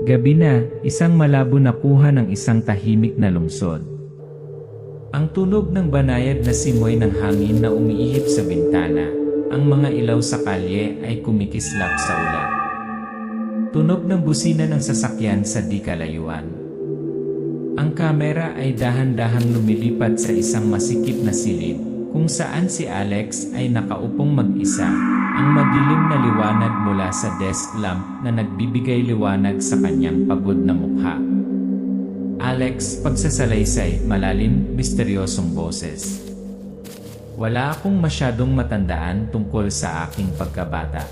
Gabi na, isang malabo na kuha ng isang tahimik na lungsod. Ang tunog ng banayad na simoy ng hangin na umiihip sa bintana, ang mga ilaw sa kalye ay kumikislap sa ulap. Tunog ng busina ng sasakyan sa di kalayuan. Ang kamera ay dahan-dahang lumilipad sa isang masikip na silid, kung saan si Alex ay nakaupong mag-isa, ang madilim na liwanag mula sa desk lamp na nagbibigay liwanag sa kanyang pagod na mukha. Alex, pagsasalaysay, malalim, misteryosong boses. Wala akong masyadong matandaan tungkol sa aking pagkabata.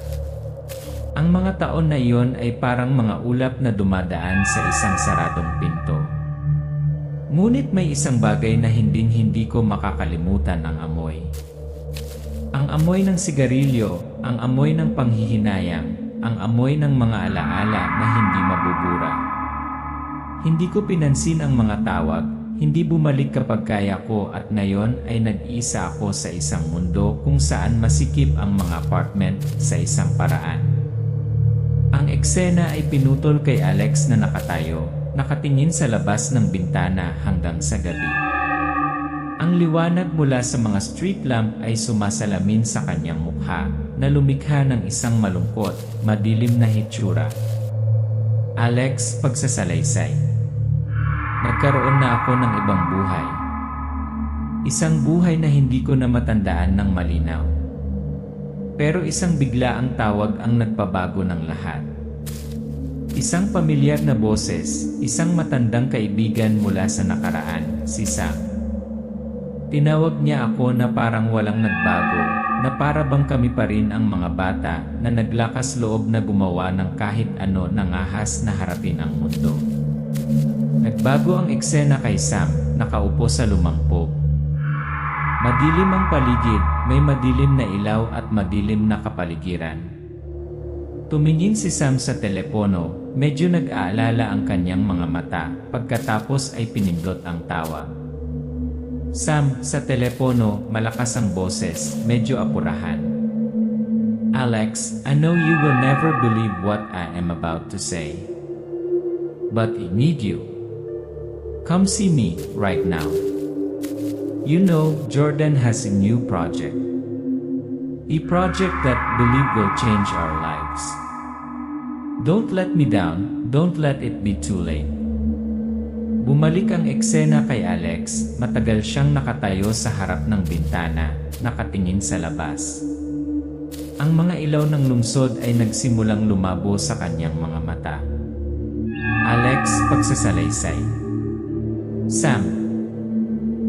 Ang mga taon na iyon ay parang mga ulap na dumadaan sa isang saradong pinto. Ngunit may isang bagay na hinding-hindi ko makakalimutan, ang amoy. Ang amoy ng sigarilyo, ang amoy ng panghihinayang, ang amoy ng mga alaala na hindi mabubura. Hindi ko pinansin ang mga tawag, hindi bumalik kapag kaya ko, at ngayon ay nag-iisa ako sa isang mundo kung saan masikip ang mga apartment sa isang paraan. Ang eksena ay pinutol kay Alex na nakatayo, nakatingin sa labas ng bintana hanggang sa gabi. Ang liwanag mula sa mga street lamp ay sumasalamin sa kanyang mukha, na lumikha ng isang malungkot, madilim na hitsura. Alex, pagsasalaysay. Nagkaroon na ako ng ibang buhay. Isang buhay na hindi ko na matandaan ng malinaw. Pero isang biglaang tawag ang nagpabago ng lahat. Isang pamilyar na boses, isang matandang kaibigan mula sa nakaraan, si Sam. Tinawag niya ako na parang walang nagbago, na para bang kami pa rin ang mga bata na naglakas loob na gumawa ng kahit ano nang ahas na harapin ang mundo. Nagbago ang eksena kay Sam, nakaupo sa lumang pub. Madilim ang paligid, may madilim na ilaw at madilim na kapaligiran. Tumingin si Sam sa telepono, medyo nag-aalala ang kanyang mga mata, pagkatapos ay pinindot ang tawag. Sam, sa telepono, malakas ang boses, medyo apurahan. Alex, I know you will never believe what I am about to say. But I need you. Come see me, right now. You know, Jordan has a new project. A project that I believe will change our lives. Don't let me down, don't let it be too late. Bumalik ang eksena kay Alex, matagal siyang nakatayo sa harap ng bintana, nakatingin sa labas. Ang mga ilaw ng lungsod ay nagsimulang lumabo sa kanyang mga mata. Alex, pagsasalaysay. Sam.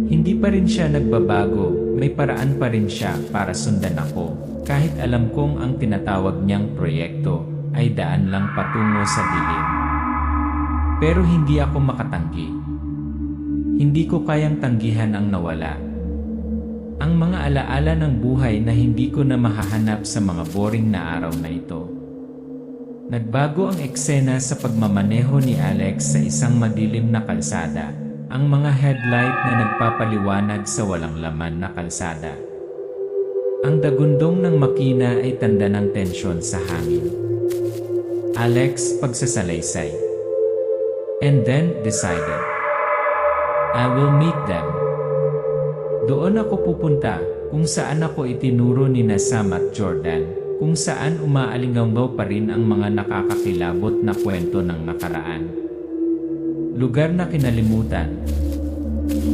Hindi pa rin siya nagbabago, may paraan pa rin siya para sundan ako, kahit alam kong ang tinatawag niyang proyekto ay daan lang patungo sa dilim. Pero hindi ako makatanggi. Hindi ko kayang tanggihan ang nawala. Ang mga alaala ng buhay na hindi ko na mahahanap sa mga boring na araw na ito. Nagbago ang eksena sa pagmamaneho ni Alex sa isang madilim na kalsada, ang mga headlight na nagpapaliwanag sa walang laman na kalsada. Ang dagundong ng makina ay tanda ng tensyon sa hangin. Alex, pagsasalaysay. And then, decided. I will meet them. Doon ako pupunta, kung saan ako itinuro ni Sam at Jordan, kung saan umaalinggaw pa rin ang mga nakakakilabot na kwento ng nakaraan. Lugar na kinalimutan.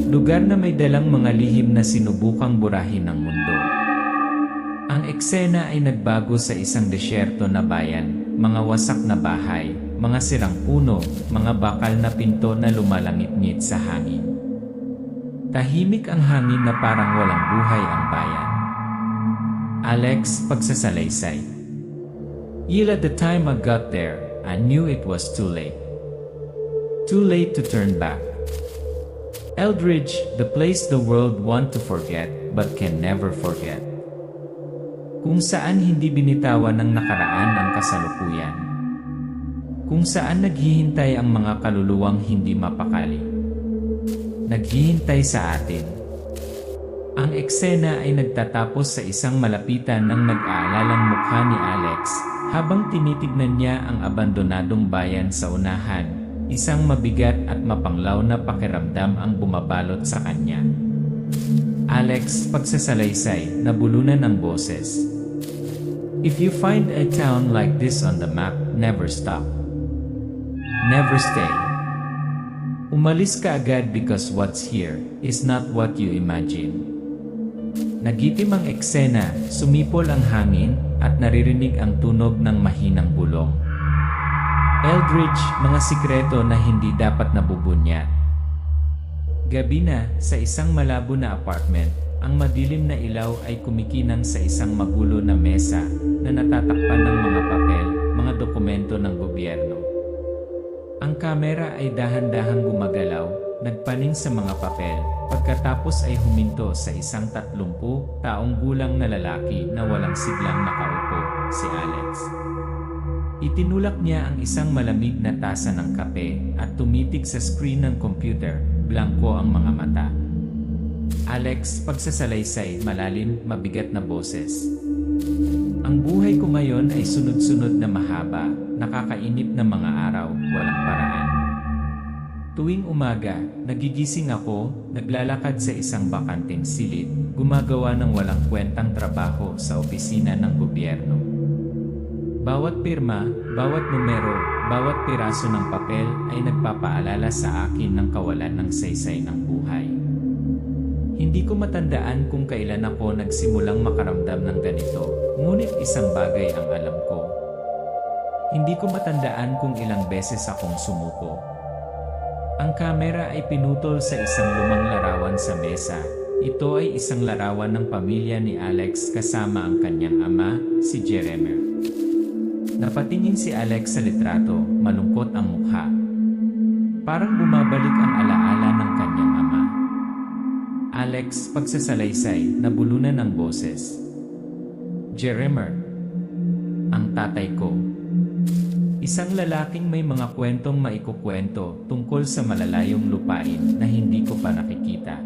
Lugar na may dalang mga lihim na sinubukang burahin ng mundo. Ang eksena ay nagbago sa isang desyerto na bayan, mga wasak na bahay, mga sirang puno, mga bakal na pinto na lumalangit-ngit sa hangin. Tahimik ang hangin na parang walang buhay ang bayan. Alex, pagsasalaysay. Yet at the time I got there, I knew it was too late. Too late to turn back. Eldridge, the place the world want to forget but can never forget. Kung saan hindi binitawan ng nakaraan ang kasalukuyan. Kung saan naghihintay ang mga kaluluwang hindi mapakali. Naghihintay sa atin. Ang eksena ay nagtatapos sa isang malapitan ng nag-aalalang mukha ni Alex, habang tinitignan niya ang abandonadong bayan sa unahan. Isang mabigat at mapanglaw na pakiramdam ang bumabalot sa kanya. Alex, pagsasalaysay, nabulunan ng boses. If you find a town like this on the map, never stop. Never stay. Umalis ka agad because what's here is not what you imagine. Nagitim ang eksena, sumipol ang hangin, at naririnig ang tunog ng mahinang bulong. Eldridge, mga sikreto na hindi dapat nabubunyat. Gabi na, sa isang malabo na apartment, ang madilim na ilaw ay kumikinang sa isang magulo na mesa na natatakpan ng mga papel, mga dokumento ng gobyerno. Ang kamera ay dahan-dahang gumagalaw, nagpaning sa mga papel, pagkatapos ay huminto sa isang 30 taong gulang na lalaki na walang siglang nakaupo, si Alex. Itinulak niya ang isang malamig na tasa ng kape at tumitig sa screen ng computer, blangko ang mga mata. Alex, pagsasalaysay, malalim, mabigat na boses. Ang buhay ko ngayon ay sunod-sunod na mahaba, nakakainip na mga araw, walang paraan. Tuwing umaga, nagigising ako, naglalakad sa isang bakanting silid, gumagawa ng walang kwentang trabaho sa opisina ng gobyerno. Bawat pirma, bawat numero, bawat piraso ng papel ay nagpapaalala sa akin ng kawalan ng saysay ng buhay. Hindi ko matandaan kung kailan ako nagsimulang makaramdam ng ganito, ngunit isang bagay ang alam ko. Hindi ko matandaan kung ilang beses akong sumuko. Ang kamera ay pinutol sa isang lumang larawan sa mesa. Ito ay isang larawan ng pamilya ni Alex kasama ang kanyang ama, si Jeremy. Napatingin si Alex sa litrato, malungkot ang mukha. Parang bumabalik ang alaala ng kanyang ama. Alex, pagsasalaysay, nabulunan ng boses. Jeremy, ang tatay ko. Isang lalaking may mga kwentong maikukwento tungkol sa malalayong lupain na hindi ko pa nakikita.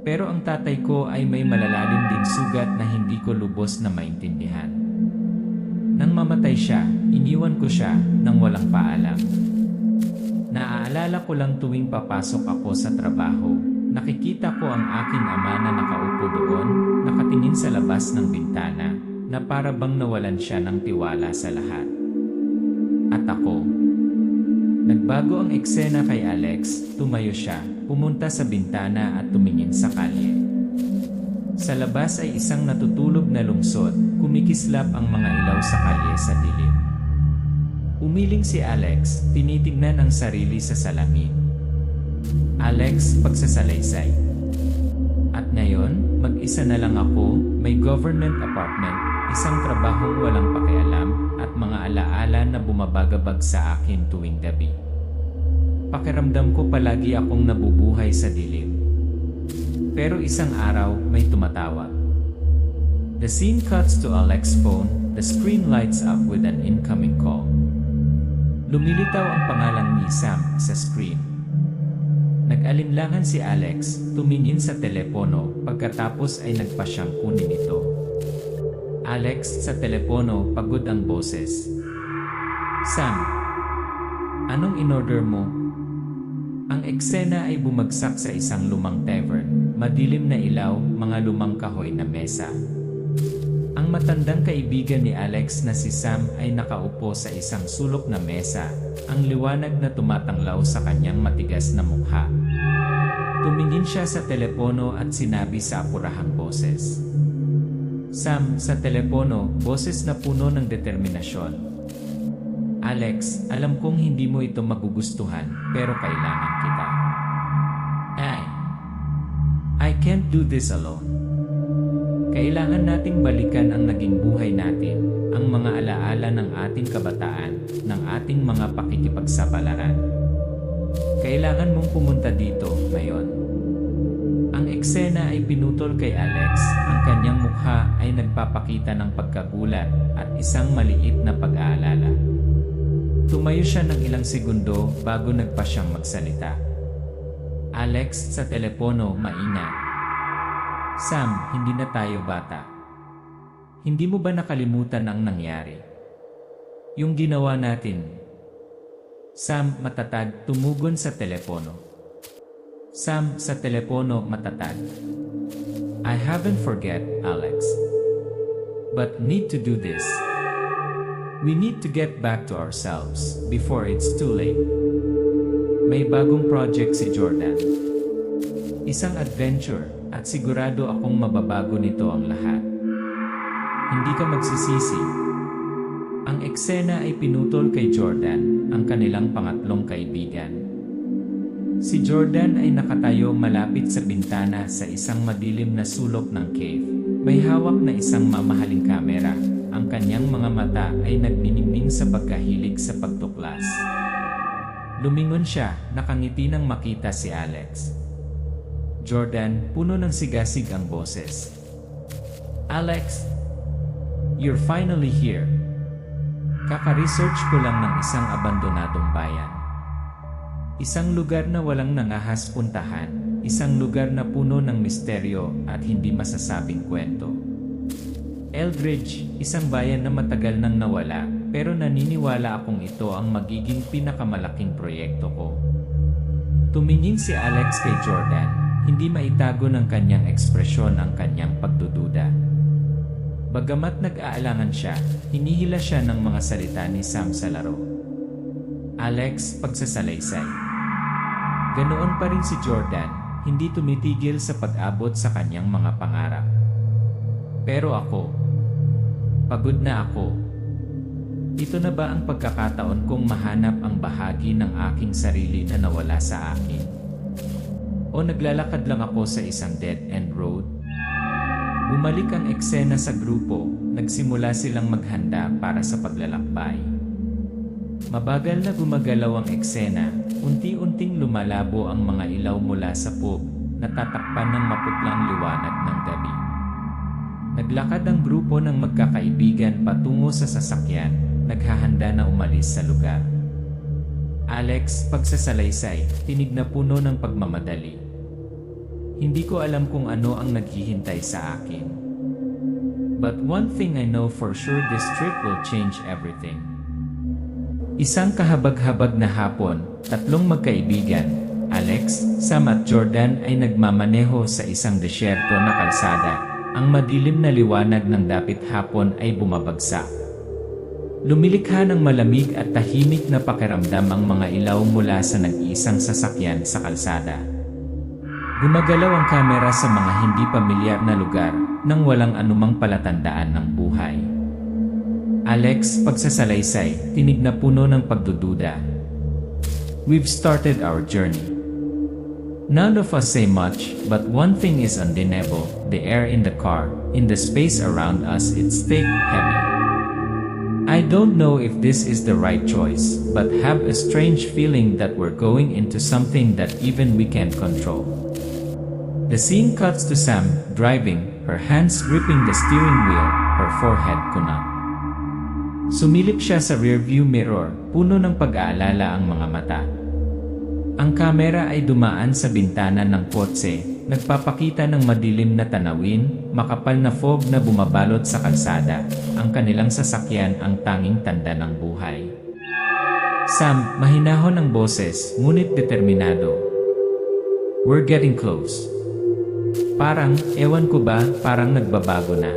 Pero ang tatay ko ay may malalalim ding sugat na hindi ko lubos na maintindihan. Nang mamatay siya, iniwan ko siya nang walang paalam. Naaalala ko lang tuwing papasok ako sa trabaho, nakikita ko ang aking ama na nakaupo doon, nakatingin sa labas ng bintana, na para bang nawalan siya ng tiwala sa lahat. At ako. Nagbago ang eksena kay Alex, tumayo siya, pumunta sa bintana at tumingin sa kalye. Sa labas ay isang natutulog na lungsod, kumikislap ang mga ilaw sa kalye sa dilim. Umiling si Alex, tinitignan ang sarili sa salamin. Alex, pagsasalaysay. At ngayon, mag-isa na lang ako, may government apartment, isang trabahong walang pakialam, at mga alaala na bumabagabag sa akin tuwing gabi. Pakiramdam ko palagi akong nabubuhay sa dilim. Pero isang araw, may tumatawag. The scene cuts to Alex's phone, the screen lights up with an incoming call. Lumilitaw ang pangalan ni Sam sa screen. Nag-alinlangan si Alex, tumingin sa telepono, pagkatapos ay nagpa siyang kunin ito. Alex, sa telepono, pagod ang boses. Sam, anong in-order mo? Ang eksena ay bumagsak sa isang lumang tavern, madilim na ilaw, mga lumang kahoy na mesa. Ang matandang kaibigan ni Alex na si Sam ay nakaupo sa isang sulok na mesa, ang liwanag na tumatanglaw sa kanyang matigas na mukha. Tumingin siya sa telepono at sinabi sa apurahang boses. Sam, sa telepono, boses na puno ng determinasyon. Alex, alam kong hindi mo ito magugustuhan, pero kailangan kita. I can't do this alone. Kailangan nating balikan ang naging buhay natin, ang mga alaala ng ating kabataan, ng ating mga pakikipagsapalaran. Kailangan mong pumunta dito, ngayon. Ang eksena ay pinutol kay Alex, ang kanyang mukha ay nagpapakita ng pagkagulat at isang maliit na pag-aalala. Tumayo siya ng ilang segundo bago nagpa siyang magsalita. Alex, sa telepono, maingat. Sam, hindi na tayo bata. Hindi mo ba nakalimutan ang nangyari? Yung ginawa natin. Sam, matatag, tumugon sa telepono. Sam, sa telepono, matatag. I haven't forget, Alex. But need to do this. We need to get back to ourselves before it's too late. May bagong project si Jordan. Isang adventure at sigurado akong mababago nito ang lahat. Hindi ka magsisisi. Ang eksena ay pinutol kay Jordan, ang kanilang pangatlong kaibigan. Si Jordan ay nakatayo malapit sa bintana sa isang madilim na sulok ng cave. May hawak na isang mamahaling kamera. Ang kanyang mga mata ay nagniningning sa pagkahilig sa pagtuklas. Lumingon siya, nakangiti nang makita si Alex. Jordan, puno ng sigasig ang boses. Alex, you're finally here. Kaka-research ko lang ng isang abandonadong bayan. Isang lugar na walang nangahas puntahan, isang lugar na puno ng misteryo at hindi masasabing kwento. Eldridge, isang bayan na matagal nang nawala, pero naniniwala akong ito ang magiging pinakamalaking proyekto ko. Tumingin si Alex kay Jordan, hindi maitago ng kanyang ekspresyon ang kanyang pagdududa. Bagamat nag-aalangan siya, hinihila siya ng mga salita ni Sam sa laro. Alex, pagsasalaysay. Ganoon pa rin si Jordan, hindi tumitigil sa pag-abot sa kanyang mga pangarap. Pero ako, pagod na ako. Ito na ba ang pagkakataon kong mahanap ang bahagi ng aking sarili na nawala sa akin? O naglalakad lang ako sa isang dead-end road? Bumalik ang eksena sa grupo, nagsimula silang maghanda para sa paglalakbay. Mabagal na gumagalaw ang eksena, unti-unting lumalabo ang mga ilaw mula sa pub, natatakpan ng maputlang liwanag ng gabi. Naglakad ang grupo ng magkakaibigan patungo sa sasakyan, naghahanda na umalis sa lugar. Alex, pagsasalaysay, tinig na puno ng pagmamadali. Hindi ko alam kung ano ang naghihintay sa akin. But one thing I know for sure, this trip will change everything. Isang kahabag-habag na hapon, tatlong magkaibigan, Alex, Sam at Jordan ay nagmamaneho sa isang desyerto na kalsada. Ang madilim na liwanag ng dapit hapon ay bumabagsak. Lumilikha ng malamig at tahimik na pakiramdam ang mga ilaw mula sa nag-iisang sasakyan sa kalsada. Gumagalaw ang kamera sa mga hindi pamilyar na lugar nang walang anumang palatandaan ng buhay. Alex, pagsasalaysay, tinig na puno ng pagdududa. We've started our journey. None of us say much, but one thing is undeniable, the air in the car, in the space around us, it's thick, heavy. I don't know if this is the right choice, but have a strange feeling that we're going into something that even we can't control. The scene cuts to Sam, driving, her hands gripping the steering wheel, her forehead kunat. Sumilip siya sa rearview mirror, puno ng pag-aalala ang mga mata. Ang kamera ay dumaan sa bintana ng kotse, nagpapakita ng madilim na tanawin, makapal na fog na bumabalot sa kalsada, ang kanilang sasakyan ang tanging tanda ng buhay. Sam, mahinahon ang boses, ngunit determinado. We're getting close. Parang, ewan ko ba, parang nagbabago na.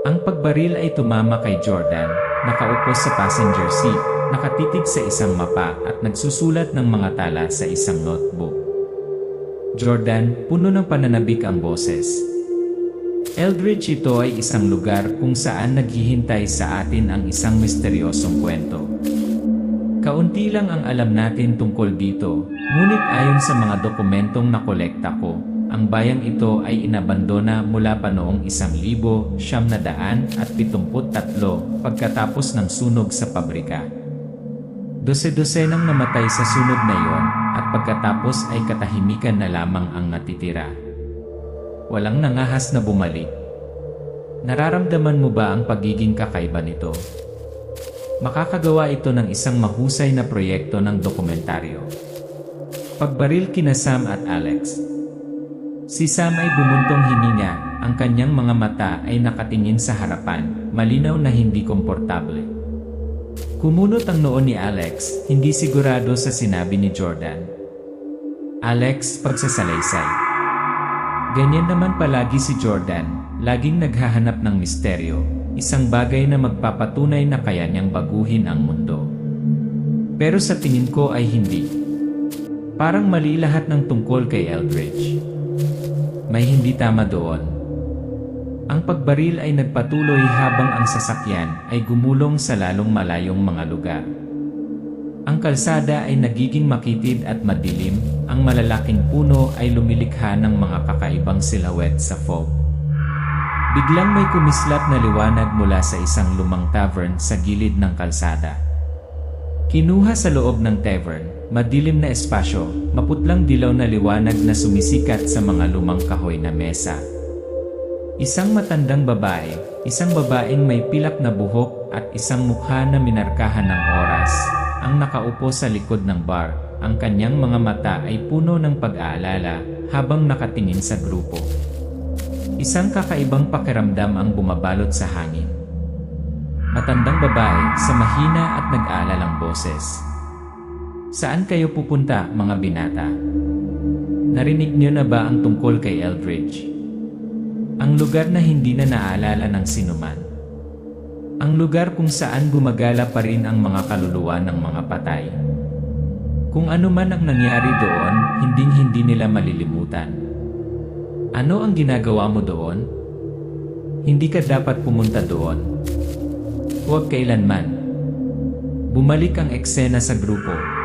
Ang pagbaril ay tumama kay Jordan, nakaupo sa passenger seat, nakatitig sa isang mapa at nagsusulat ng mga tala sa isang notebook. Jordan, puno ng pananabik ang boses. Eldridge, ito ay isang lugar kung saan naghihintay sa atin ang isang misteryosong kwento. Kaunti lang ang alam natin tungkol dito, ngunit ayon sa mga dokumentong nakolekta ko, ang bayang ito ay inabandona mula pa noong 1973 pagkatapos ng sunog sa pabrika. Dose-dosenang namatay sa sunog na iyon at pagkatapos ay katahimikan na lamang ang natitira. Walang nangahas na bumalik. Nararamdaman mo ba ang pagiging kakaiba nito? Makakagawa ito ng isang mahusay na proyekto ng dokumentaryo. Pagbaril kina Sam at Alex. Si Sam ay bumuntong hininga, ang kanyang mga mata ay nakatingin sa harapan, malinaw na hindi komportable. Kumunot ang noo ni Alex, hindi sigurado sa sinabi ni Jordan. Alex, pagsasalaysay. Ganyan naman palagi si Jordan, laging naghahanap ng misteryo, isang bagay na magpapatunay na kaya niyang baguhin ang mundo. Pero sa tingin ko ay hindi. Parang mali lahat ng tungkol kay Eldridge. May hindi tama doon. Ang pagbaril ay nagpatuloy habang ang sasakyan ay gumulong sa lalong malayong mga lugar. Ang kalsada ay nagiging makitid at madilim, ang malalaking puno ay lumilikha ng mga kakaibang silhouette sa fog. Biglang may kumislap na liwanag mula sa isang lumang tavern sa gilid ng kalsada. Kinuha sa loob ng tavern, madilim na espasyo, maputlang dilaw na liwanag na sumisikat sa mga lumang kahoy na mesa. Isang matandang babae, isang babaeng may pilak na buhok at isang mukha na minarkahan ng oras, ang nakaupo sa likod ng bar. Ang kanyang mga mata ay puno ng pag-aalala habang nakatingin sa grupo. Isang kakaibang pakiramdam ang bumabalot sa hangin. Matandang babae sa mahina at nag-aalalang boses. Saan kayo pupunta, mga binata? Narinig niyo na ba ang tungkol kay Eldridge? Ang lugar na hindi na naalala ng sinuman. Ang lugar kung saan gumagala pa rin ang mga kaluluwa ng mga patay. Kung ano man ang nangyari doon, hinding-hindi nila malilimutan. Ano ang ginagawa mo doon? Hindi ka dapat pumunta doon. Huwag kailanman. Bumalik ang eksena sa grupo.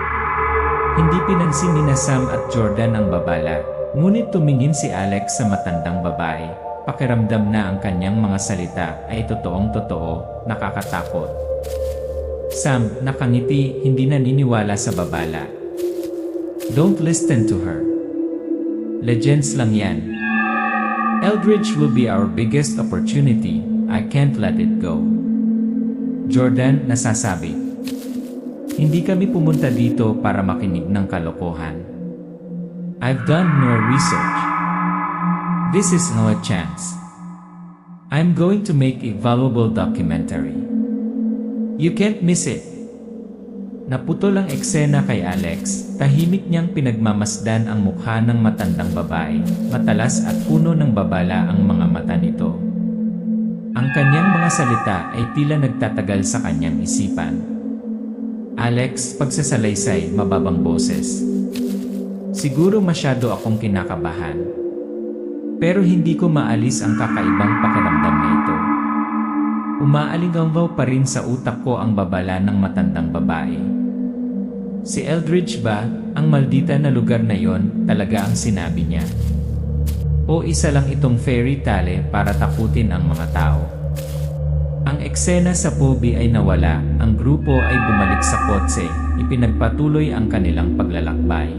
Hindi pinansin ni Sam at Jordan ang babala, ngunit tumingin si Alex sa matandang babae. Pakiramdam na ang kanyang mga salita ay totoong-totoo, nakakatakot. Sam, nakangiti, hindi naniniwala sa babala. Don't listen to her. Legends lang yan. Eldridge will be our biggest opportunity. I can't let it go. Jordan, nasasabi. Hindi kami pumunta dito para makinig ng kalokohan. I've done more research. This is no chance. I'm going to make a valuable documentary. You can't miss it. Naputol ang eksena kay Alex, tahimik niyang pinagmamasdan ang mukha ng matandang babae, matalas at puno ng babala ang mga mata nito. Ang kanyang mga salita ay tila nagtatagal sa kanyang isipan. Alex, pagsasalaysay, mababang boses. Siguro masyado akong kinakabahan. Pero hindi ko maalis ang kakaibang pakiramdam na ito. Umaalingaw pa rin sa utak ko ang babala ng matandang babae. Si Eldridge ba, ang maldita na lugar na yon, talaga ang sinabi niya? O isa lang itong fairy tale para takutin ang mga tao? Ang eksena sa Poby ay nawala, ang grupo ay bumalik sa kotse, ipinagpatuloy ang kanilang paglalakbay.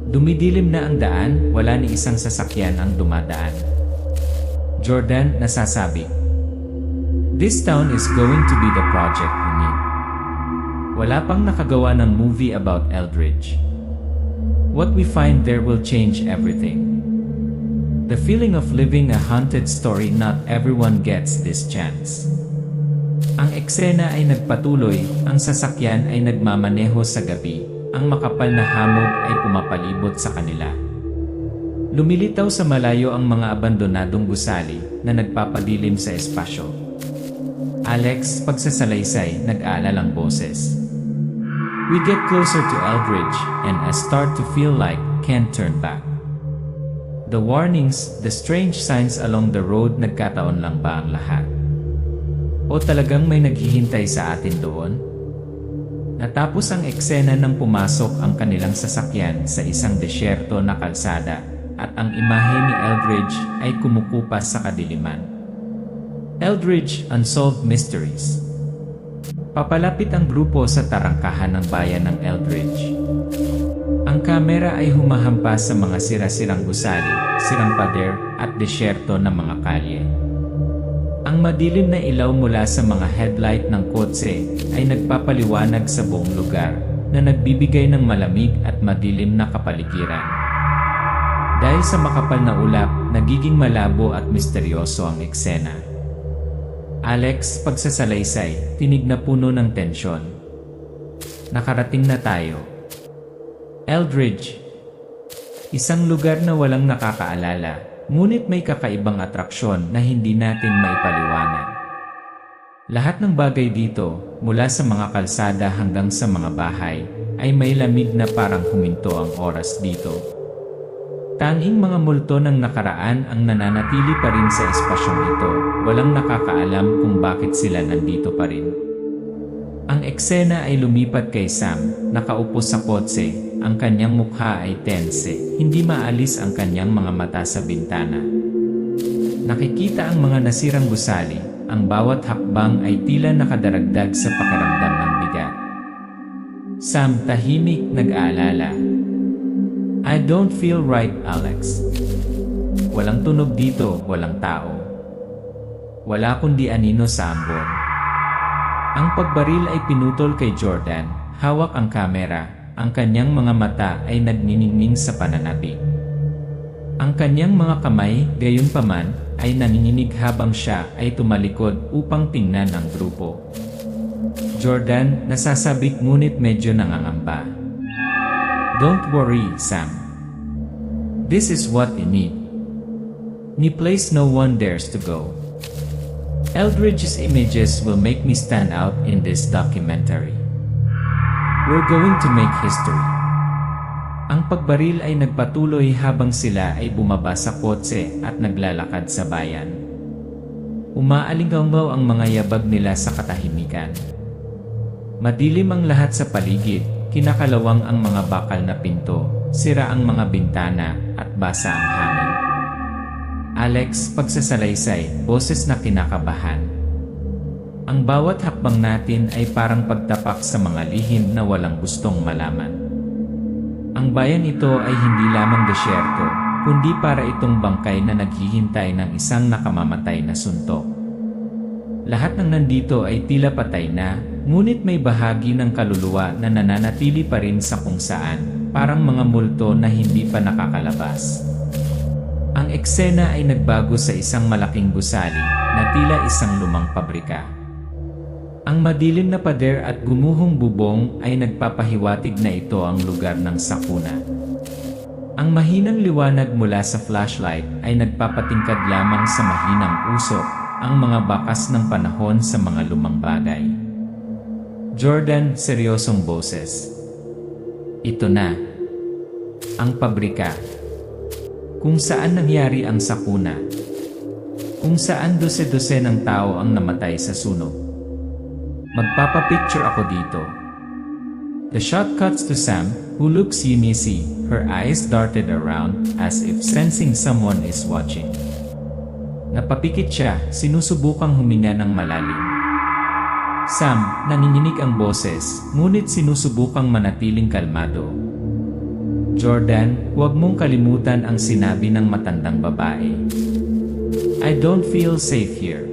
Dumidilim na ang daan, wala ni isang sasakyan ang dumadaan. Jordan, nasasabi. This town is going to be the project we need. Wala pang nakagawa ng movie about Eldridge. What we find there will change everything. The feeling of living a haunted story, not everyone gets this chance. Ang eksena ay nagpatuloy, ang sasakyan ay nagmamaneho sa gabi, ang makapal na hamog ay pumapalibot sa kanila. Lumilitaw sa malayo ang mga abandonadong gusali na nagpapadilim sa espasyo. Alex, pagsasalaysay, nag-aalalang boses. We get closer to Eldridge, and I start to feel like can't turn back. The warnings, the strange signs along the road, nagkataon lang ba ang lahat? O talagang may naghihintay sa atin doon? Natapos ang eksena nang pumasok ang kanilang sasakyan sa isang desyerto na kalsada at ang imahe ni Eldridge ay kumukupas sa kadiliman. Eldridge, Unsolved Mysteries. Papalapit ang grupo sa tarangkahan ng bayan ng Eldridge. Ang kamera ay humahampas sa mga sira-sirang gusali, sirang pader at desyerto ng mga kalye. Ang madilim na ilaw mula sa mga headlight ng kotse ay nagpapaliwanag sa buong lugar na nagbibigay ng malamig at madilim na kapaligiran. Dahil sa makapal na ulap, nagiging malabo at misteryoso ang eksena. Alex, pagsasalaysay, tinig na puno ng tensyon. Nakarating na tayo. Eldridge. Isang lugar na walang nakakaalala, ngunit may kakaibang atraksyon na hindi natin maipaliwanag. Lahat ng bagay dito, mula sa mga kalsada hanggang sa mga bahay, ay may lamig na parang huminto ang oras dito. Tanging mga multo ng nakaraan ang nananatili pa rin sa espasyong ito, walang nakakaalam kung bakit sila nandito pa rin. Ang eksena ay lumipat kay Sam, nakaupo sa kotse, ang kanyang mukha ay tense, hindi maalis ang kanyang mga mata sa bintana. Nakikita ang mga nasirang gusali, ang bawat hakbang ay tila nakadaragdag sa pakiramdam ng bigat. Sam, tahimik, nag-aalala. I don't feel right, Alex. Walang tunog dito, walang tao. Wala kundi anino sa ambon. Ang pagbaril ay pinutol kay Jordan, hawak ang kamera, ang kanyang mga mata ay nagniningning sa pananabik. Ang kanyang mga kamay, gayunpaman, ay nanginginig habang siya ay tumalikod upang tingnan ang grupo. Jordan, nasasabik ngunit medyo nangangamba. Don't worry, Sam. This is what you need. Ni place no one dares to go. Eldridge's images will make me stand out in this documentary. We're going to make history. Ang pagbaril ay nagpatuloy habang sila ay bumaba sa kotse at naglalakad sa bayan. Umaalinggaw ang mga yabag nila sa katahimikan. Madilim ang lahat sa paligid, kinakalawang ang mga bakal na pinto, sira ang mga bintana at basa ang hangin. Alex, pagsasalaysay, boses na kinakabahan. Ang bawat hakbang natin ay parang pagtapak sa mga lihim na walang gustong malaman. Ang bayan ito ay hindi lamang desyerto, kundi para itong bangkay na naghihintay ng isang nakamamatay na suntok. Lahat ng nandito ay tila patay na, ngunit may bahagi ng kaluluwa na nananatili pa rin sa kung saan, parang mga multo na hindi pa nakakalabas. Ang eksena ay nagbago sa isang malaking gusali na tila isang lumang pabrika. Ang madilim na pader at gumuhong bubong ay nagpapahiwatig na ito ang lugar ng sakuna. Ang mahinang liwanag mula sa flashlight ay nagpapatingkad lamang sa mahinang usok, ang mga bakas ng panahon sa mga lumang bagay. Jordan, seryosong boses. Ito na. Ang pabrika. Kung saan nangyari ang sakuna. Kung saan dose-dose ng tao ang namatay sa sunog. Magpapapicture ako dito. The shot cuts to Sam, who looks uneasy, her eyes darted around as if sensing someone is watching. Napapikit siya, sinusubukang huminga ng malalim. Sam, nanginginig ang boses, ngunit sinusubukang manatiling kalmado. Jordan, huwag mong kalimutan ang sinabi ng matandang babae. I don't feel safe here.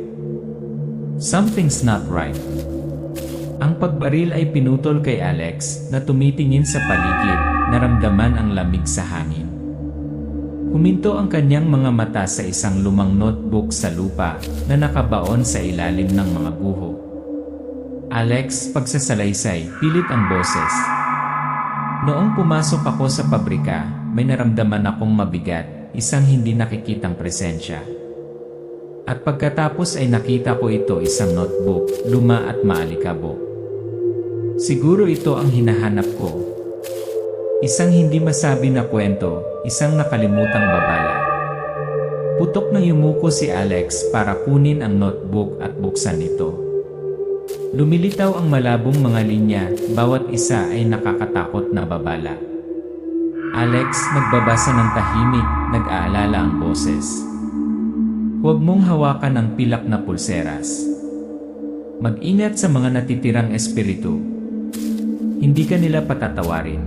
Something's not right. Ang pagbaril ay pinutol kay Alex na tumitingin sa paligid, naramdaman ang lamig sa hangin. Huminto ang kanyang mga mata sa isang lumang notebook sa lupa na nakabaon sa ilalim ng mga guho. Alex, pagsasalaysay, pilit ang boses. Noong pumasok ako sa pabrika, may naramdaman akong mabigat, isang hindi nakikitang presensya. At pagkatapos ay nakita ko ito isang notebook, luma at maalikabok. Siguro ito ang hinahanap ko. Isang hindi masabi na kwento, isang nakalimutang babala. Putok na yumuko si Alex para kunin ang notebook at buksan ito. Lumilitaw ang malabong mga linya, bawat isa ay nakakatakot na babala. Alex, nagbabasa ng tahimik, nag-aalala ang boses. Huwag mong hawakan ang pilak na pulseras. Mag-ingat sa mga natitirang espiritu. Hindi ka nila patatawarin.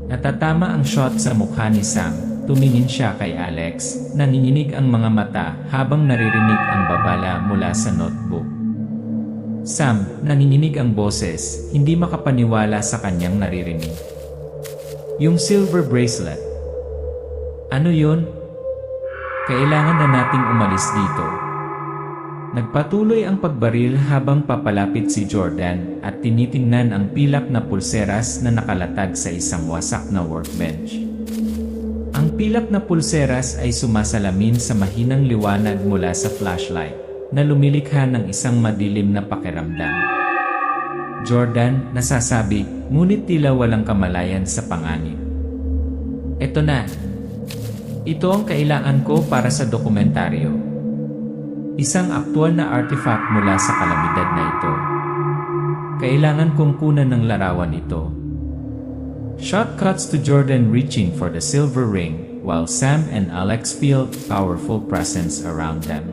Natatama ang shot sa mukha ni Sam. Tumingin siya kay Alex, nanginginig ang mga mata habang naririnig ang babala mula sa notebook. Sam, nanginginig ang boses, hindi makapaniwala sa kanyang naririnig. Yung silver bracelet. Ano yon? Kailangan na nating umalis dito. Nagpatuloy ang pagbaril habang papalapit si Jordan at tinitingnan ang pilak na pulseras na nakalatag sa isang wasak na workbench. Ang pilak na pulseras ay sumasalamin sa mahinang liwanag mula sa flashlight na lumilikha ng isang madilim na pakiramdam. Jordan, nasasabi, ngunit tila walang kamalayan sa panganib. Ito na. Ito ang kailangan ko para sa dokumentaryo. Isang aktwal na artifact mula sa kalamidad na ito. Kailangan kong kunan ng larawan ito. Shot cuts to Jordan reaching for the silver ring, while Sam and Alex feel powerful presence around them.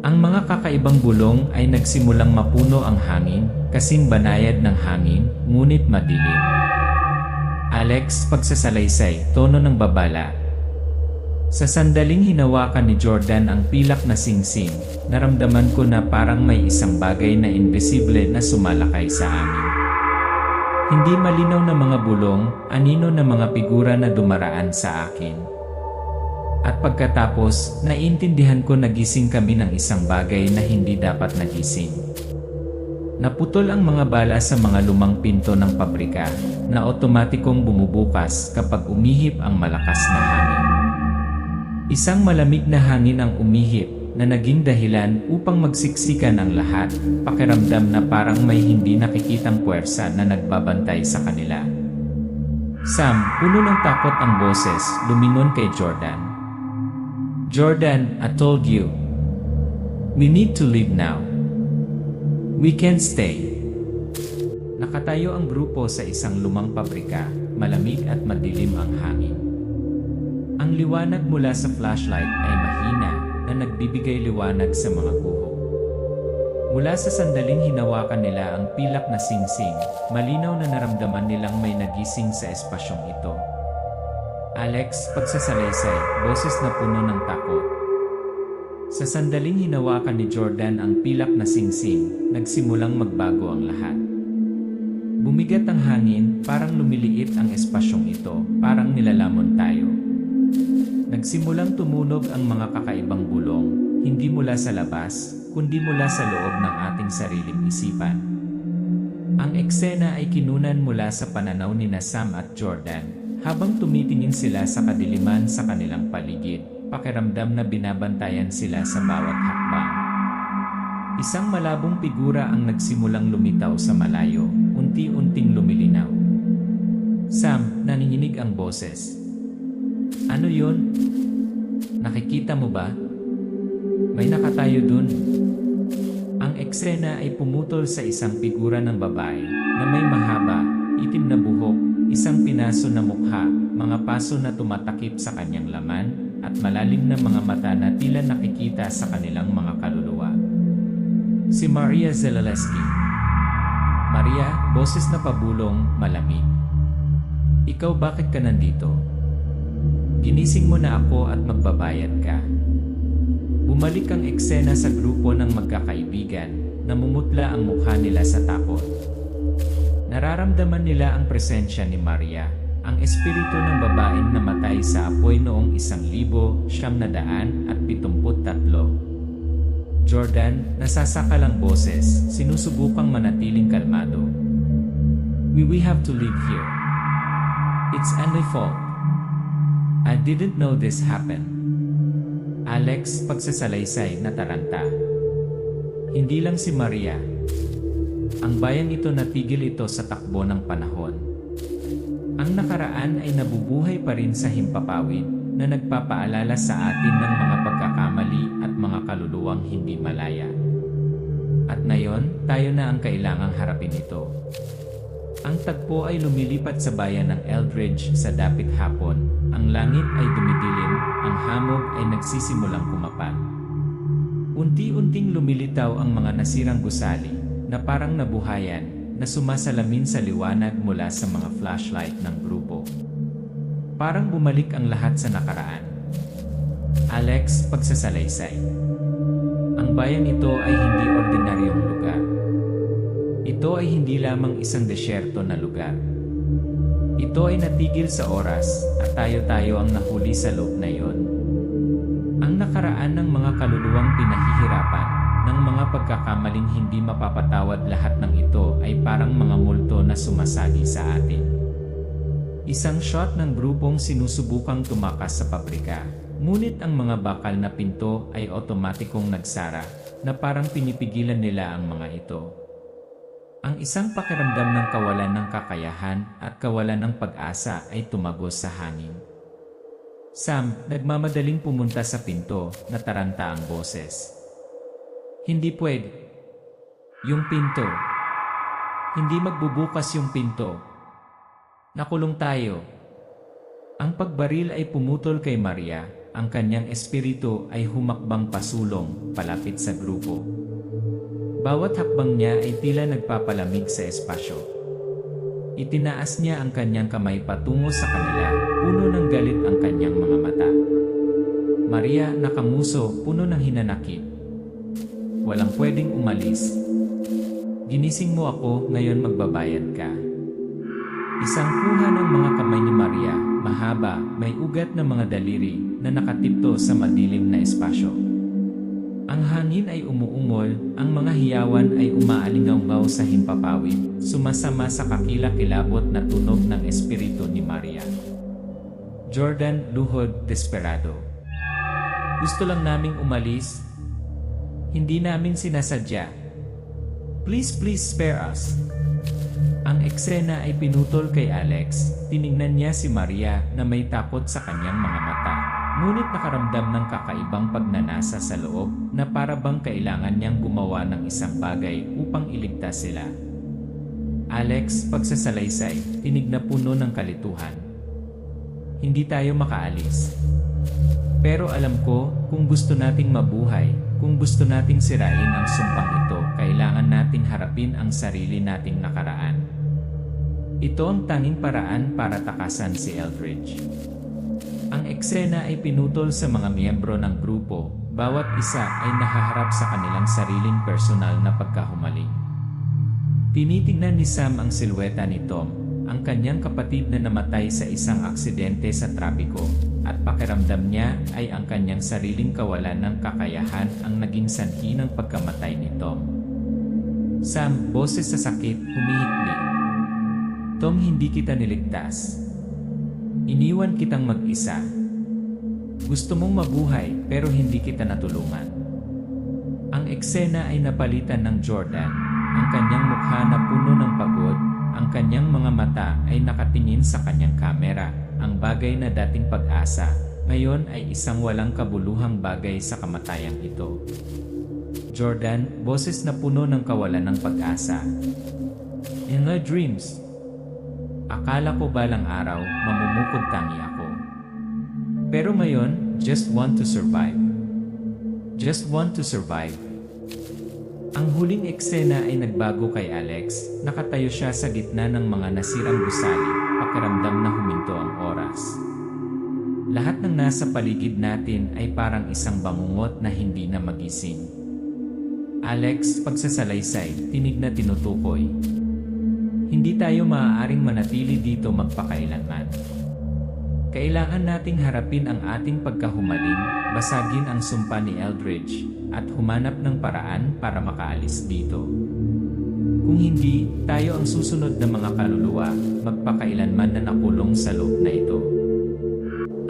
Ang mga kakaibang bulong ay nagsimulang mapuno ang hangin, kasing banayad ng hangin, ngunit madilim. Alex, pagsasalaysay, tono ng babala. Sa sandaling hinawakan ni Jordan ang pilak na singsing, naramdaman ko na parang may isang bagay na invisible na sumalakay sa amin. Hindi malinaw na mga bulong, anino na mga figura na dumaraan sa akin. At pagkatapos, naiintindihan ko nagising kami ng isang bagay na hindi dapat nagising. Naputol ang mga bala sa mga lumang pinto ng pabrika na otomatikong bumubukas kapag umihip ang malakas na hangin. Isang malamig na hangin ang umihip na naging dahilan upang magsiksikan ang lahat, pakiramdam na parang may hindi nakikitang puwersa na nagbabantay sa kanila. Sam, puno ng takot ang boses, lumingon kay Jordan. Jordan, I told you. We need to leave now. We can't stay. Nakatayo ang grupo sa isang lumang pabrika, malamig at madilim ang hangin. Ang liwanag mula sa flashlight ay mahina na nagbibigay liwanag sa mga guho. Mula sa sandaling hinawakan nila ang pilak na singsing, malinaw na naramdaman nilang may nagising sa espasyong ito. Alex, pagsasalaysay, boses na puno ng takot. Sa sandaling hinawakan ni Jordan ang pilak na singsing, nagsimulang magbago ang lahat. Bumigat ang hangin, parang lumiliit ang espasyong ito, parang nilalamon tayo. Nagsimulang tumunog ang mga kakaibang bulong, hindi mula sa labas, kundi mula sa loob ng ating sariling isipan. Ang eksena ay kinunan mula sa pananaw ni Sam at Jordan, habang tumitingin sila sa kadiliman sa kanilang paligid, pakiramdam na binabantayan sila sa bawat hakbang. Isang malabong figura ang nagsimulang lumitaw sa malayo, unti-unting lumilinaw. Sam, nanginginig ang boses. Ano yun? Nakikita mo ba? May nakatayo dun. Ang eksena ay pumutol sa isang figura ng babae na may mahaba, itim na buhok, isang pinaso na mukha, mga paso na tumatakip sa kanyang laman, at malalim na mga mata na tila nakikita sa kanilang mga kaluluwa. Si Maria Zelaleski. Maria, boses na pabulong, malamig. Ikaw, bakit ka nandito? Ginising mo na ako at magbabayad ka. Bumalik ang eksena sa grupo ng magkakaibigan, namumutla ang mukha nila sa takot. Nararamdaman nila ang presensya ni Maria, ang espiritu ng babaeng namatay sa apoy noong 1973. Jordan, nasasakalang boses, sinusubukang manatiling kalmado. We have to leave here. It's Andy's fault. I didn't know this happened. Alex, pagsasalaysay na taranta. Hindi lang si Maria. Ang bayang ito natigil ito sa takbo ng panahon. Ang nakaraan ay nabubuhay pa rin sa himpapawid na nagpapaalala sa atin ng mga pagkakamali at mga kaluluwang hindi malaya. At ngayon, tayo na ang kailangang harapin ito. Ang tagpo ay lumilipat sa bayan ng Eldridge sa dapit hapon. Ang langit ay dumidilim, ang hamog ay nagsisimulang kumapal. Unti-unting lumilitaw ang mga nasirang gusali na parang nabuhayan na sumasalamin sa liwanag mula sa mga flashlight ng grupo. Parang bumalik ang lahat sa nakaraan. Alex, pagsasalaysay. Ang bayang ito ay hindi ordinaryong lugar. Ito ay hindi lamang isang desyerto na lugar. Ito ay natigil sa oras at tayo-tayo ang nahuli sa loob na iyon. Ang nakaraan ng mga kaluluwang pinahihirapan, ng mga pagkakamaling hindi mapapatawad, lahat ng ito ay parang mga multo na sumasagi sa atin. Isang shot ng grupong sinusubukang tumakas sa pabrika, ngunit ang mga bakal na pinto ay otomatikong nagsara, na parang pinipigilan nila ang mga ito. Ang isang pakiramdam ng kawalan ng kakayahan at kawalan ng pag-asa ay tumagos sa hangin. Sam, nagmamadaling pumunta sa pinto, nataranta ang boses. Hindi pwede. Yung pinto. Hindi magbubukas yung pinto. Nakulong tayo. Ang pagbaril ay pumutol kay Maria, ang kanyang espiritu ay humakbang pasulong, palapit sa grupo. Bawat hakbang niya ay tila nagpapalamig sa espasyo. Itinaas niya ang kanyang kamay patungo sa kanila, puno ng galit ang kanyang mga mata. Maria, nakamuso, puno ng hinanakit. Walang pwedeng umalis. Ginising mo ako, ngayon magbabayad ka. Isang kuha ng mga kamay ni Maria, mahaba, may ugat na mga daliri, na nakatipto sa madilim na espasyo. Ang hangin ay umuungol, ang mga hiyawan ay umaalingaw sa himpapawid, sumasama sa kakilakilabot na tunog ng espiritu ni Maria. Jordan, luhod, desperado. Gusto lang naming umalis. Hindi namin sinasadya. Please spare us. Ang eksena ay pinutol kay Alex. Tiningnan niya si Maria na may takot sa kanyang mga mata. Ngunit nakaramdam ng kakaibang pagnanasa sa loob na para bang kailangan niyang gumawa ng isang bagay upang iligtas sila. Alex, pagsasalaysay, tinig na puno ng kalituhan. Hindi tayo makaalis. Pero alam ko, kung gusto nating mabuhay, kung gusto nating sirain ang sumpang ito, kailangan nating harapin ang sarili nating nakaraan. Ito ang tanging paraan para takasan si Eldridge. Ang eksena ay pinutol sa mga miyembro ng grupo, bawat isa ay nahaharap sa kanilang sariling personal na pagkahumaling. Tinitingnan ni Sam ang silweta ni Tom, ang kanyang kapatid na namatay sa isang aksidente sa trapiko, at pakiramdam niya ay ang kanyang sariling kawalan ng kakayahan ang naging sanhi ng pagkamatay ni Tom. Sam, boses sa sakit, humihikbi. Tom, hindi kita niligtas. Iniwan kitang mag-isa. Gusto mong mabuhay pero hindi kita natulungan. Ang eksena ay napalitan ng Jordan, ang kanyang mukha na puno ng pagod, ang kanyang mga mata ay nakatingin sa kanyang kamera, ang bagay na dating pag-asa, ngayon ay isang walang kabuluhang bagay sa kamatayang ito. Jordan, boses na puno ng kawalan ng pag-asa. In my dreams, akala ko balang araw, mamumukod tangi ako. Pero ngayon, just want to survive. Just want to survive. Ang huling eksena ay nagbago kay Alex, nakatayo siya sa gitna ng mga nasirang gusali, pakiramdam na huminto ang oras. Lahat ng nasa paligid natin ay parang isang bangungot na hindi na magising. Alex, pagsasalaysay, tinig na tinutukoy. Hindi tayo maaaring manatili dito magpakailanman. Kailangan nating harapin ang ating pagkahumaling, basagin ang sumpa ni Eldridge, at humanap ng paraan para makaalis dito. Kung hindi, tayo ang susunod na mga kaluluwa, magpakailanman na nakulong sa loob na ito.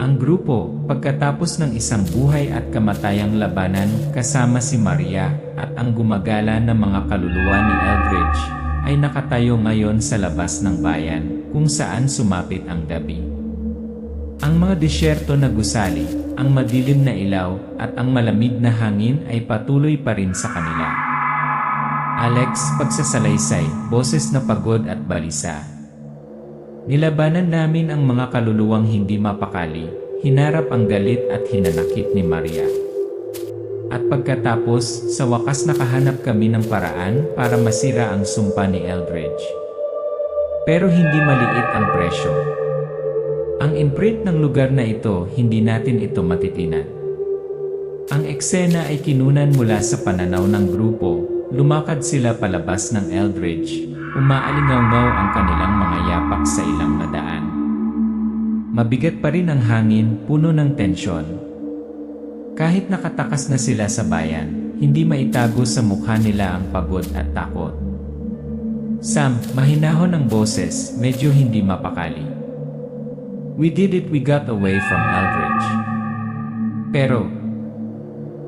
Ang grupo, pagkatapos ng isang buhay at kamatayang labanan kasama si Maria at ang gumagala na mga kaluluwa ni Eldridge, ay nakatayo ngayon sa labas ng bayan, kung saan sumapit ang gabi. Ang mga disyerto na gusali, ang madilim na ilaw, at ang malamig na hangin ay patuloy pa rin sa kanila. Alex, pagsasalaysay, boses na pagod at balisa. Nilabanan namin ang mga kaluluwang hindi mapakali, hinarap ang galit at hinanakit ni Maria. At pagkatapos, sa wakas nakahanap kami ng paraan para masira ang sumpa ni Eldridge. Pero hindi maliit ang presyo. Ang imprint ng lugar na ito, hindi natin ito matitinan. Ang eksena ay kinunan mula sa pananaw ng grupo, lumakad sila palabas ng Eldridge, umaalingaw-ngaw ang kanilang mga yapak sa ilang nadaan. Mabigat pa rin ang hangin, puno ng tensyon. Kahit nakatakas na sila sa bayan, hindi maitago sa mukha nila ang pagod at takot. Sam, mahinahon ang boses, medyo hindi mapakali. We did it, we got away from Eldridge. Pero,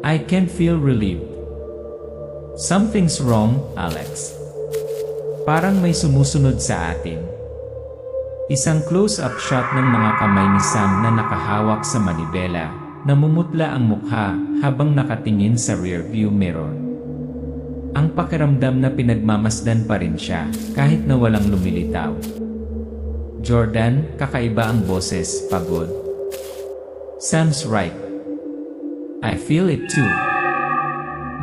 I can feel relieved. Something's wrong, Alex. Parang may sumusunod sa atin. Isang close-up shot ng mga kamay ni Sam na nakahawak sa manibela, namumutla ang mukha habang nakatingin sa rearview mirror. Ang pakiramdam na pinagmamasdan pa rin siya kahit na walang lumilitaw. Jordan, kakaiba ang boses, pagod. Sam's right. I feel it too.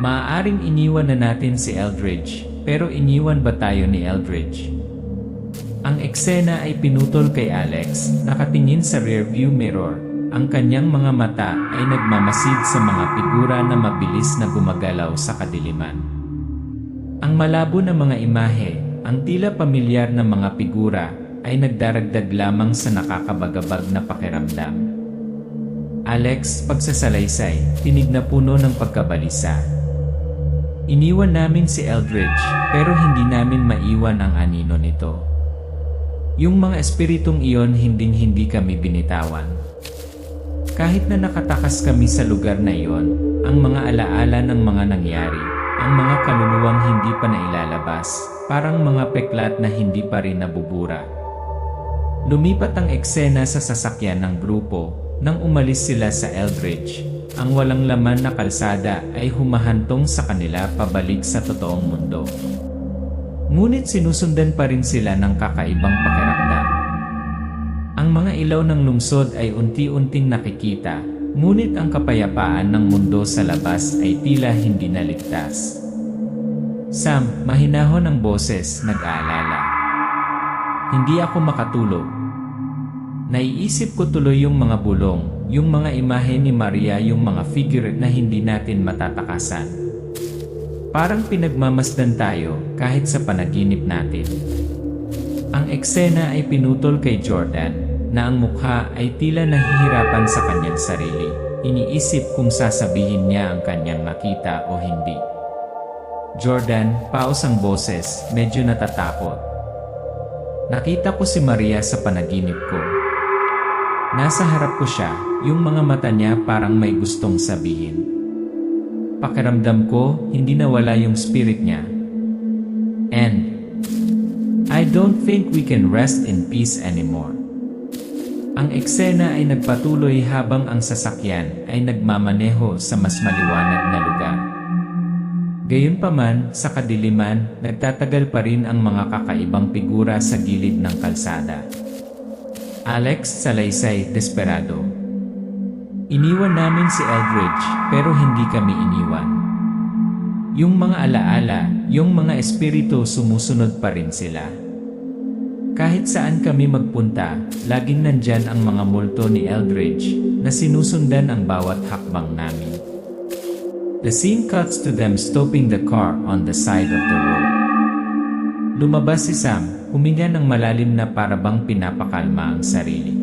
Maaaring iniwan na natin si Eldridge, pero iniwan ba tayo ni Eldridge? Ang eksena ay pinutol kay Alex, nakatingin sa rearview mirror. Ang kanyang mga mata ay nagmamasid sa mga figura na mabilis na gumagalaw sa kadiliman. Ang malabo na mga imahe, ang tila pamilyar na mga figura, ay nagdaragdag lamang sa nakakabagabag na pakiramdam. Alex, pagsasalaysay, tinig na puno ng pagkabalisa. Iniwan namin si Eldridge, pero hindi namin maiwan ang anino nito. Yung mga espiritong iyon hinding-hindi kami binitawan. Kahit na nakatakas kami sa lugar na iyon, ang mga alaala ng mga nangyari, ang mga kaluluwang hindi pa nailalabas, parang mga peklat na hindi pa rin nabubura. Lumipat ang eksena sa sasakyan ng grupo. Nang umalis sila sa Eldridge, ang walang laman na kalsada ay humahantong sa kanila pabalik sa totoong mundo. Ngunit sinusundan pa rin sila ng kakaibang pakiramdam. Ang mga ilaw ng lungsod ay unti-unting nakikita, ngunit ang kapayapaan ng mundo sa labas ay tila hindi naligtas. Sam, mahinahon ang boses, nag-aalala. Hindi ako makatulog. Naiisip ko tuloy yung mga bulong, yung mga imahe ni Maria, yung mga figure na hindi natin matatakasan. Parang pinagmamasdan tayo kahit sa panaginip natin. Ang eksena ay pinutol kay Jordan na ang mukha ay tila nahihirapan sa kanyang sarili. Iniisip kung sasabihin niya ang kanyang nakita o hindi. Jordan, paus ang boses, medyo natatakot. Nakita ko si Maria sa panaginip ko. Nasa harap ko siya, yung mga mata niya parang may gustong sabihin. Pakiramdam ko, hindi nawala yung spirit niya. And I don't think we can rest in peace anymore. Ang eksena ay nagpatuloy habang ang sasakyan ay nagmamaneho sa mas maliwanag na lugar. Gayunpaman, sa kadiliman, nagtatagal pa rin ang mga kakaibang figura sa gilid ng kalsada. Alex, salaysay, desperado. Iniwan namin si Eldridge, pero hindi kami iniwan. Yung mga alaala, yung mga espiritu sumusunod pa rin sila. Kahit saan kami magpunta, laging nandyan ang mga multo ni Eldridge na sinusundan ang bawat hakbang namin. The scene cuts to them stopping the car on the side of the road. Lumabas si Sam, huminga ng malalim na parabang pinapakalma ang sarili.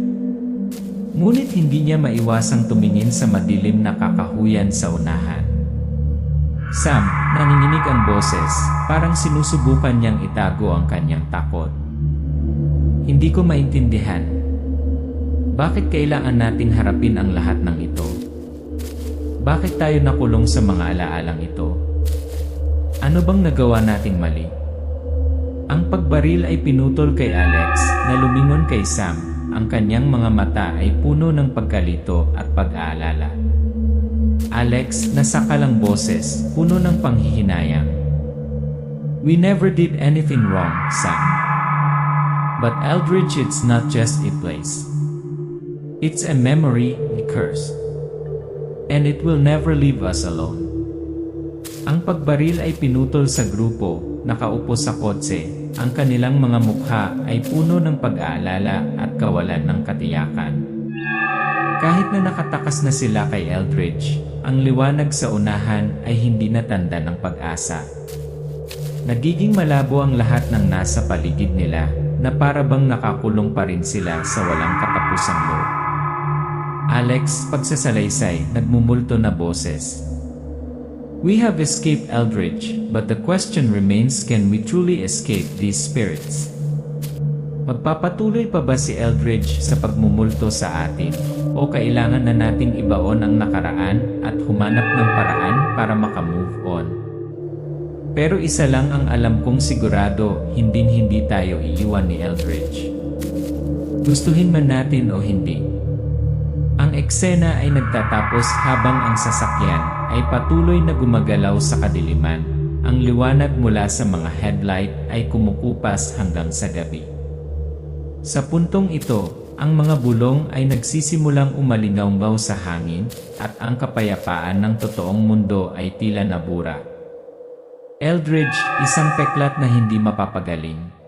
Ngunit hindi niya maiwasang tumingin sa madilim na kakahuyan sa unahan. Sam, nanginginig ang boses, parang sinusubukan niyang itago ang kanyang takot. Hindi ko maintindihan. Bakit kailangan nating harapin ang lahat ng ito? Bakit tayo nakulong sa mga alaalang ito? Ano bang nagawa nating mali? Ang pagbaril ay pinutol kay Alex na lumingon kay Sam. Ang kanyang mga mata ay puno ng pagkalito at pag-aalala. Alex, nasakalang boses, puno ng panghihinayang. We never did anything wrong, Sam. But Eldridge, it's not just a place. It's a memory, a curse. And it will never leave us alone. Ang pagbaril ay pinutol sa grupo, nakaupo sa kotse. Ang kanilang mga mukha ay puno ng pag-aalala at kawalan ng katiyakan. Kahit na nakatakas na sila kay Eldridge, ang liwanag sa unahan ay hindi natanda ng pag-asa. Nagiging malabo ang lahat ng nasa paligid nila, na para bang nakakulong pa rin sila sa walang katapusang loob. Alex, pagsasalaysay, nagmumulto na boses. We have escaped Eldridge, but the question remains, can we truly escape these spirits? Magpapatuloy pa ba si Eldridge sa pagmumulto sa atin? O kailangan na nating ibaon ang nakaraan at humanap ng paraan para makamove on? Pero isa lang ang alam kong sigurado, hindi tayo iiwan ni Eldridge. Gustuhin man natin o hindi. Ang eksena ay nagtatapos habang ang sasakyan ay patuloy na gumagalaw sa kadiliman. Ang liwanag mula sa mga headlight ay kumukupas hanggang sa gabi. Sa puntong ito, ang mga bulong ay nagsisimulang umalingaw sa hangin at ang kapayapaan ng totoong mundo ay tila nabura. Eldridge, isang peklat na hindi mapapagaling.